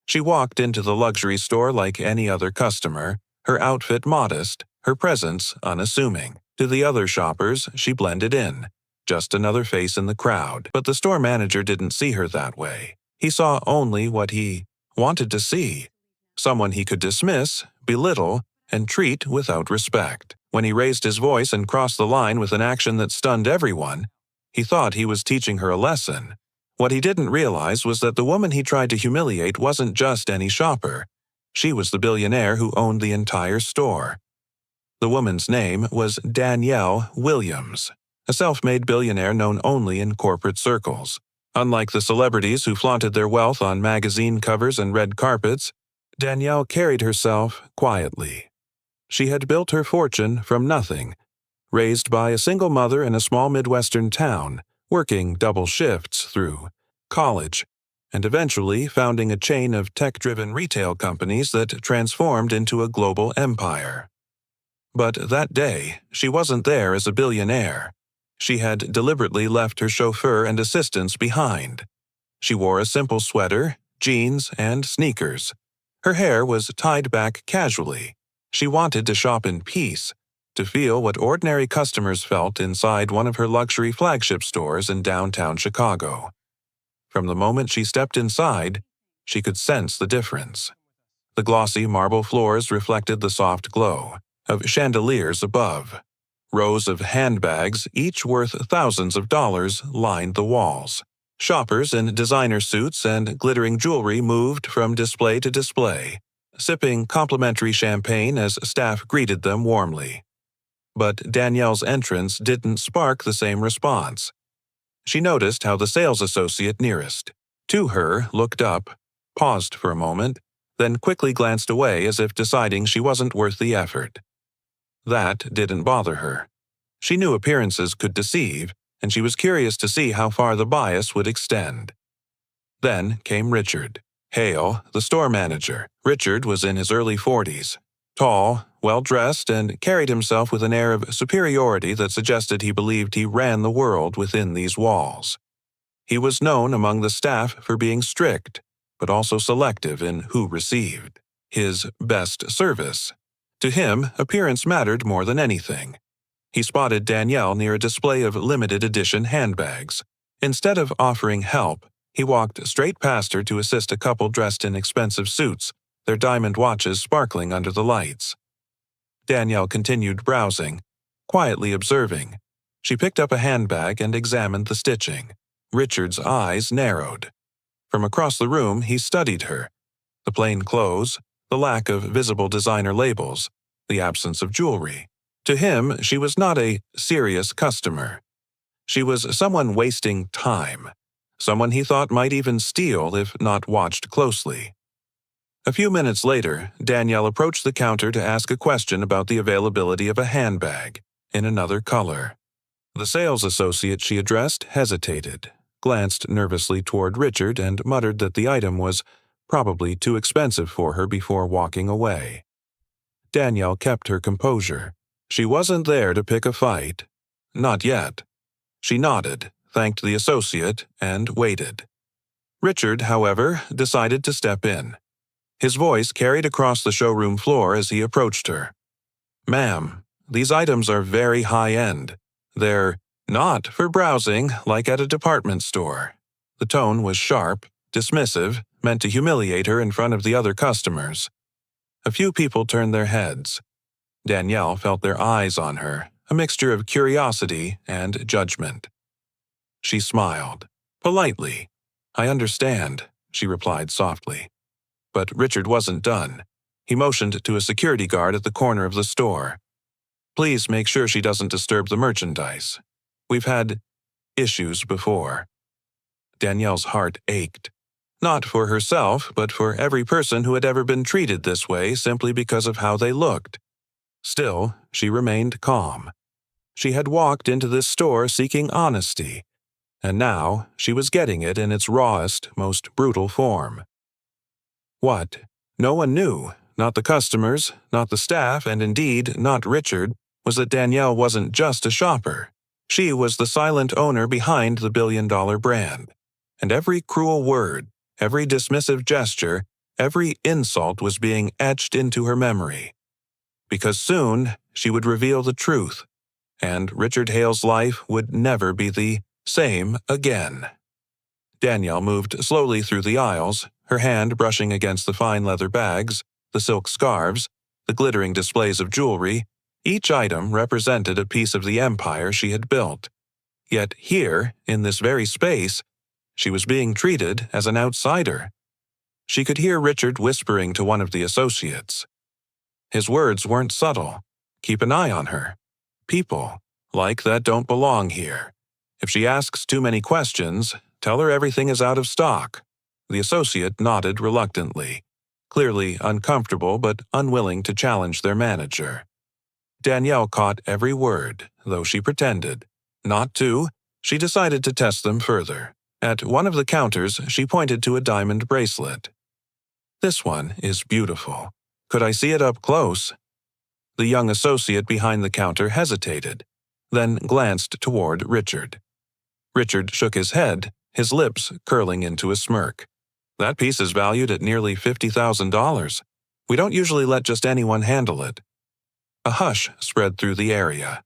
She walked into the luxury store like any other customer, her outfit modest, her presence unassuming. To the other shoppers, she blended in, just another face in the crowd. But the store manager didn't see her that way. He saw only what he wanted to see, someone he could dismiss, belittle, and treat without respect. When he raised his voice and crossed the line with an action that stunned everyone, he thought he was teaching her a lesson. What he didn't realize was that the woman he tried to humiliate wasn't just any shopper. She was the billionaire who owned the entire store. The woman's name was Danielle Williams, a self-made billionaire known only in corporate circles. Unlike the celebrities who flaunted their wealth on magazine covers and red carpets, Danielle carried herself quietly. She had built her fortune from nothing, raised by a single mother in a small Midwestern town, working double shifts through college, and eventually founding a chain of tech-driven retail companies that transformed into a global empire. But that day, she wasn't there as a billionaire. She had deliberately left her chauffeur and assistants behind. She wore a simple sweater, jeans, and sneakers. Her hair was tied back casually. She wanted to shop in peace, to feel what ordinary customers felt inside one of her luxury flagship stores in downtown Chicago. From the moment she stepped inside, she could sense the difference. The glossy marble floors reflected the soft glow of chandeliers above. Rows of handbags, each worth thousands of dollars, lined the walls. Shoppers in designer suits and glittering jewelry moved from display to display, sipping complimentary champagne as staff greeted them warmly. But Danielle's entrance didn't spark the same response. She noticed how the sales associate nearest to her looked up, paused for a moment, then quickly glanced away as if deciding she wasn't worth the effort. That didn't bother her. She knew appearances could deceive, and she was curious to see how far the bias would extend. Then came Richard Hale, the store manager. Richard was in his early 40s, tall, well-dressed, and carried himself with an air of superiority that suggested he believed he ran the world within these walls. He was known among the staff for being strict, but also selective in who received his best service. To him, appearance mattered more than anything. He spotted Danielle near a display of limited edition handbags. Instead of offering help, he walked straight past her to assist a couple dressed in expensive suits, their diamond watches sparkling under the lights. Danielle continued browsing, quietly observing. She picked up a handbag and examined the stitching. Richard's eyes narrowed. From across the room, he studied her. The plain clothes, the lack of visible designer labels, the absence of jewelry. To him, she was not a serious customer. She was someone wasting time, someone he thought might even steal if not watched closely. A few minutes later, Danielle approached the counter to ask a question about the availability of a handbag in another color. The sales associate she addressed hesitated, glanced nervously toward Richard, and muttered that the item was probably too expensive for her before walking away. Danielle kept her composure. She wasn't there to pick a fight. Not yet. She nodded, thanked the associate, and waited. Richard, however, decided to step in. His voice carried across the showroom floor as he approached her. "Ma'am, these items are very high-end. They're not for browsing like at a department store." The tone was sharp, dismissive, meant to humiliate her in front of the other customers. A few people turned their heads. Danielle felt their eyes on her, a mixture of curiosity and judgment. She smiled, politely. "I understand," she replied softly. But Richard wasn't done. He motioned to a security guard at the corner of the store. "Please make sure she doesn't disturb the merchandise. We've had issues before." Danielle's heart ached. Not for herself, but for every person who had ever been treated this way simply because of how they looked. Still, she remained calm. She had walked into this store seeking honesty, and now she was getting it in its rawest, most brutal form. What? No one knew, not the customers, not the staff, and indeed not Richard, was that Danielle wasn't just a shopper. She was the silent owner behind the billion-dollar brand. And every cruel word, every dismissive gesture, Every insult was being etched into her memory. Because soon she would reveal the truth, and Richard Hale's life would never be the same again. Danielle moved slowly through the aisles, her hand brushing against the fine leather bags, the silk scarves, the glittering displays of jewelry. Each item represented a piece of the empire she had built. Yet here, in this very space, she was being treated as an outsider. She could hear Richard whispering to one of the associates. His words weren't subtle. Keep an eye on her. People like that don't belong here. If she asks too many questions, tell her everything is out of stock. The associate nodded reluctantly, clearly uncomfortable but unwilling to challenge their manager. Danielle caught every word, though she pretended not to. She decided to test them further. At one of the counters, she pointed to a diamond bracelet. "This one is beautiful. Could I see it up close?" The young associate behind the counter hesitated, then glanced toward Richard. Richard shook his head, his lips curling into a smirk. "That piece is valued at nearly $50,000. We don't usually let just anyone handle it." A hush spread through the area.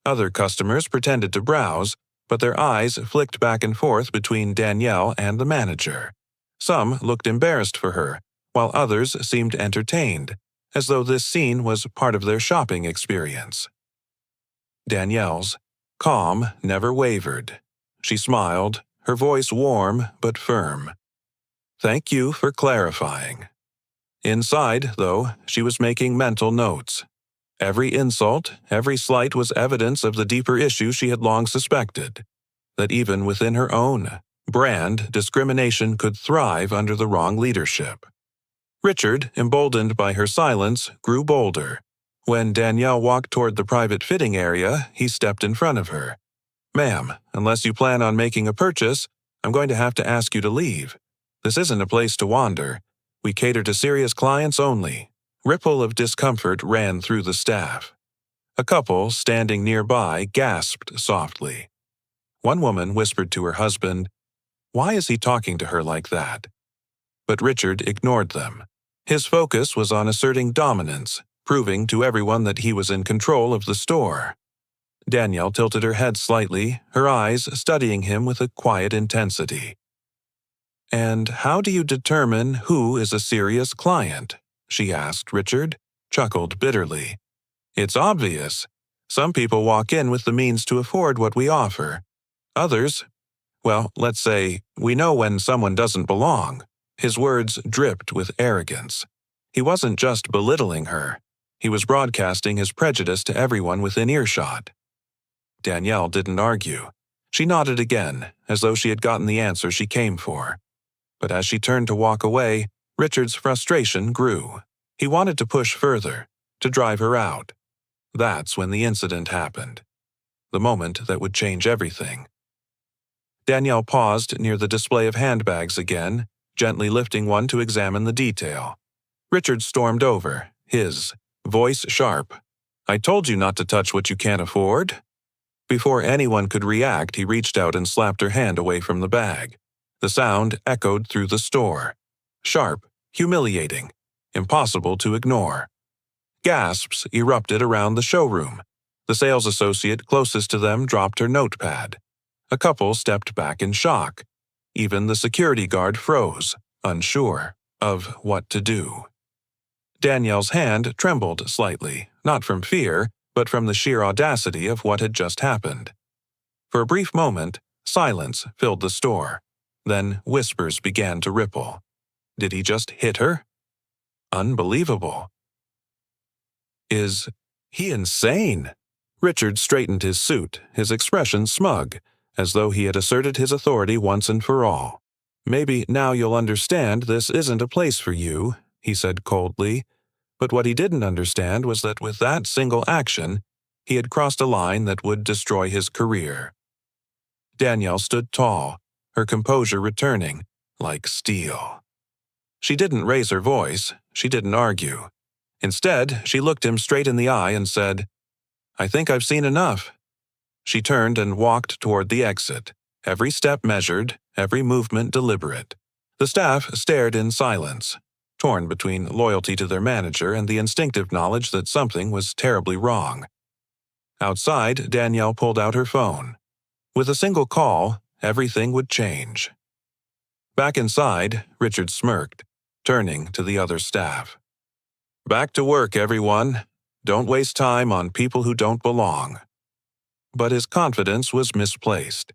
Other customers pretended to browse, but their eyes flicked back and forth between Danielle and the manager. Some looked embarrassed for her, while others seemed entertained, as though this scene was part of their shopping experience. Danielle's calm never wavered. She smiled, her voice warm but firm. "Thank you for clarifying." Inside, though, she was making mental notes. Every insult, every slight was evidence of the deeper issue she had long suspected, that even within her own brand, discrimination could thrive under the wrong leadership. Richard, emboldened by her silence, grew bolder. When Danielle walked toward the private fitting area, he stepped in front of her. "Ma'am, unless you plan on making a purchase, I'm going to have to ask you to leave. This isn't a place to wander. We cater to serious clients only." Ripple of discomfort ran through the staff. A couple, standing nearby, gasped softly. One woman whispered to her husband, "Why is he talking to her like that?" But Richard ignored them. His focus was on asserting dominance, proving to everyone that he was in control of the store. Danielle tilted her head slightly, her eyes studying him with a quiet intensity. "And how do you determine who is a serious client?" she asked Richard, chuckled bitterly. "It's obvious. Some people walk in with the means to afford what we offer. Others, well, let's say, we know when someone doesn't belong." His words dripped with arrogance. He wasn't just belittling her. He was broadcasting his prejudice to everyone within earshot. Danielle didn't argue. She nodded again, as though she had gotten the answer she came for. But as she turned to walk away, Richard's frustration grew. He wanted to push further, to drive her out. That's when the incident happened. The moment that would change everything. Danielle paused near the display of handbags again, gently lifting one to examine the detail. Richard stormed over, his voice sharp. "I told you not to touch what you can't afford." Before anyone could react, he reached out and slapped her hand away from the bag. The sound echoed through the store. Sharp, humiliating, impossible to ignore. Gasps erupted around the showroom. The sales associate closest to them dropped her notepad. A couple stepped back in shock. Even the security guard froze, unsure of what to do. Danielle's hand trembled slightly, not from fear, but from the sheer audacity of what had just happened. For a brief moment, silence filled the store. Then whispers began to ripple. Did he just hit her? Unbelievable. Is he insane? Richard straightened his suit, his expression smug, as though he had asserted his authority once and for all. "Maybe now you'll understand this isn't a place for you," he said coldly. But what he didn't understand was that with that single action, he had crossed a line that would destroy his career. Danielle stood tall, her composure returning, like steel. She didn't raise her voice, she didn't argue. Instead, she looked him straight in the eye and said, "I think I've seen enough." She turned and walked toward the exit, every step measured, every movement deliberate. The staff stared in silence. torn between loyalty to their manager and the instinctive knowledge that something was terribly wrong. Outside, Danielle pulled out her phone. With a single call, everything would change. Back inside, Richard smirked, turning to the other staff. "Back to work, everyone. Don't waste time on people who don't belong." But his confidence was misplaced,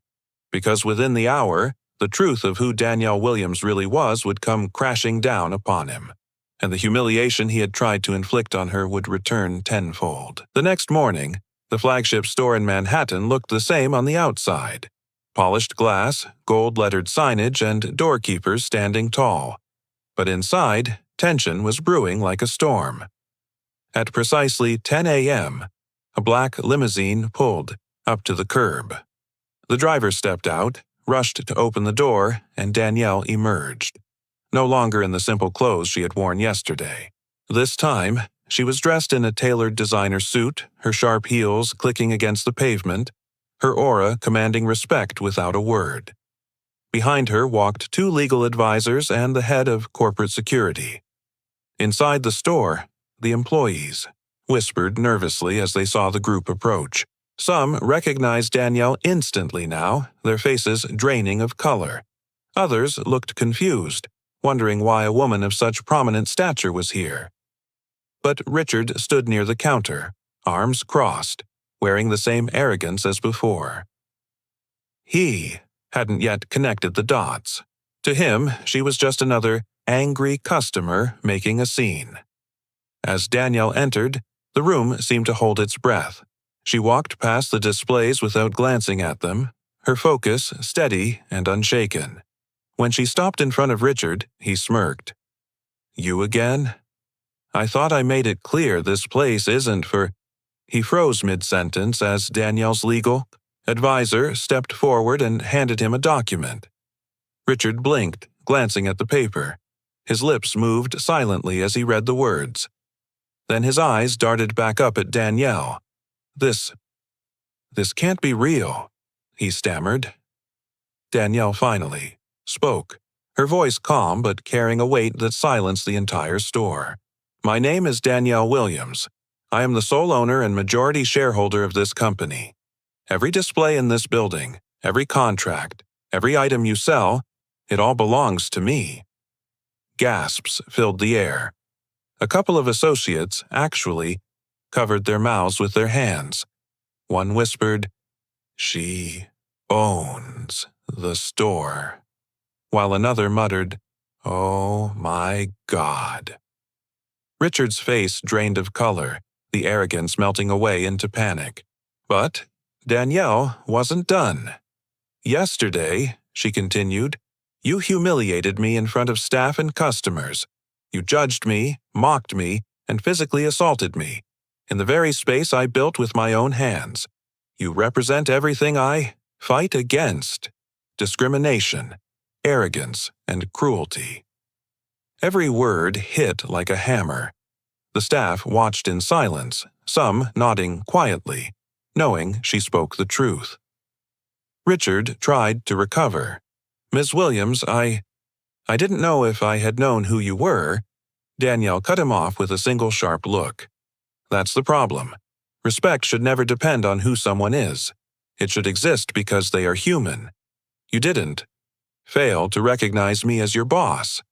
because within the hour, the truth of who Danielle Williams really was would come crashing down upon him, and the humiliation he had tried to inflict on her would return tenfold. The next morning, the flagship store in Manhattan looked the same on the outside. Polished glass, gold-lettered signage, and doorkeepers standing tall. But inside, tension was brewing like a storm. At precisely 10 a.m., a black limousine pulled up to the curb. The driver stepped out, rushed to open the door, and Danielle emerged. No longer in the simple clothes she had worn yesterday. This time, she was dressed in a tailored designer suit, her sharp heels clicking against the pavement, her aura commanding respect without a word. Behind her walked two legal advisors and the head of corporate security. Inside the store, the employees whispered nervously as they saw the group approach. Some recognized Danielle instantly now, their faces draining of color. Others looked confused, wondering why a woman of such prominent stature was here. But Richard stood near the counter, arms crossed, wearing the same arrogance as before. He hadn't yet connected the dots. To him, she was just another angry customer making a scene. As Danielle entered, the room seemed to hold its breath. She walked past the displays without glancing at them, her focus steady and unshaken. When she stopped in front of Richard, he smirked. "You again? I thought I made it clear this place isn't for—" He froze mid-sentence as Danielle's legal advisor stepped forward and handed him a document. Richard blinked, glancing at the paper. His lips moved silently as he read the words. Then his eyes darted back up at Danielle. This can't be real," he stammered. Danielle finally spoke, her voice calm but carrying a weight that silenced the entire store. "My name is Danielle Williams. I am the sole owner and majority shareholder of this company. Every display in this building, every contract, every item you sell, it all belongs to me." Gasps filled the air. A couple of associates, actually, covered their mouths with their hands. One whispered, "She owns the store," while another muttered, "Oh my God." Richard's face drained of color, the arrogance melting away into panic. But Danielle wasn't done. "Yesterday," she continued, "you humiliated me in front of staff and customers. You judged me, mocked me, and physically assaulted me, in the very space I built with my own hands. You represent everything I fight against: discrimination, arrogance, and cruelty." Every word hit like a hammer. The staff watched in silence, some nodding quietly, knowing she spoke the truth. Richard tried to recover. "Ms. Williams, I didn't know if I had known who you were." Danielle cut him off with a single sharp look. "That's the problem. Respect should never depend on who someone is. It should exist because they are human. You didn't fail to recognize me as your boss.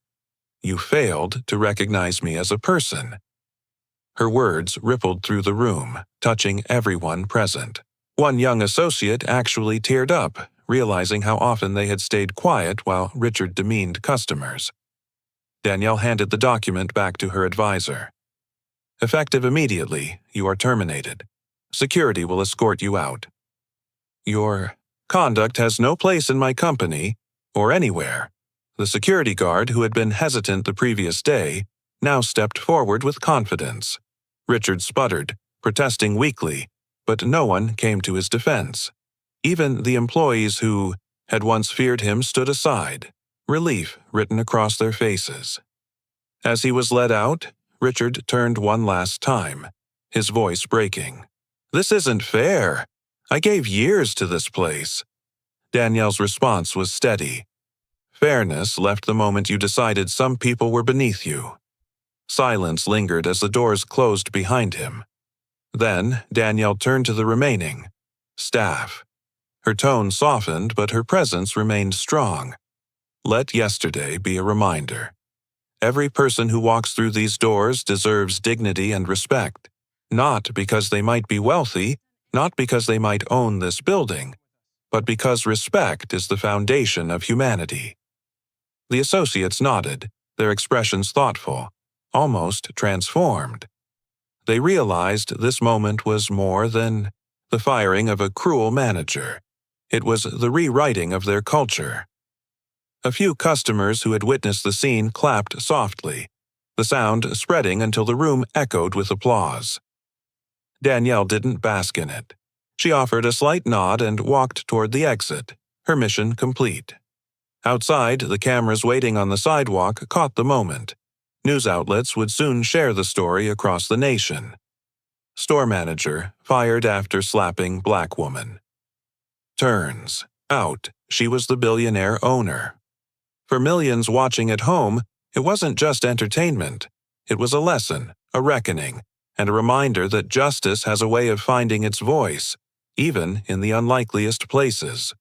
You failed to recognize me as a person." Her words rippled through the room, touching everyone present. One young associate actually teared up, realizing how often they had stayed quiet while Richard demeaned customers. Danielle handed the document back to her advisor. "Effective immediately, you are terminated. Security will escort you out. Your conduct has no place in my company, or anywhere." The security guard, who had been hesitant the previous day, now stepped forward with confidence. Richard sputtered, protesting weakly, but no one came to his defense. Even the employees who had once feared him stood aside, relief written across their faces. As he was led out, Richard turned one last time, his voice breaking. "This isn't fair. I gave years to this place." Danielle's response was steady. "Fairness left the moment you decided some people were beneath you." Silence lingered as the doors closed behind him. Then Danielle turned to the remaining staff. Her tone softened, but her presence remained strong. Let yesterday be a reminder. Every person who walks through these doors deserves dignity and respect, not because they might be wealthy, not because they might own this building, but because respect is the foundation of humanity. The associates nodded, their expressions thoughtful, almost transformed. They realized this moment was more than the firing of a cruel manager. It was the rewriting of their culture. A few customers who had witnessed the scene clapped softly, the sound spreading until the room echoed with applause. Danielle didn't bask in it. She offered a slight nod and walked toward the exit, her mission complete. Outside, the cameras waiting on the sidewalk caught the moment. News outlets would soon share the story across the nation. Store manager fired after slapping black woman. Turns out she was the billionaire owner. For millions watching at home, it wasn't just entertainment. It was a lesson, a reckoning, and a reminder that justice has a way of finding its voice, even in the unlikeliest places.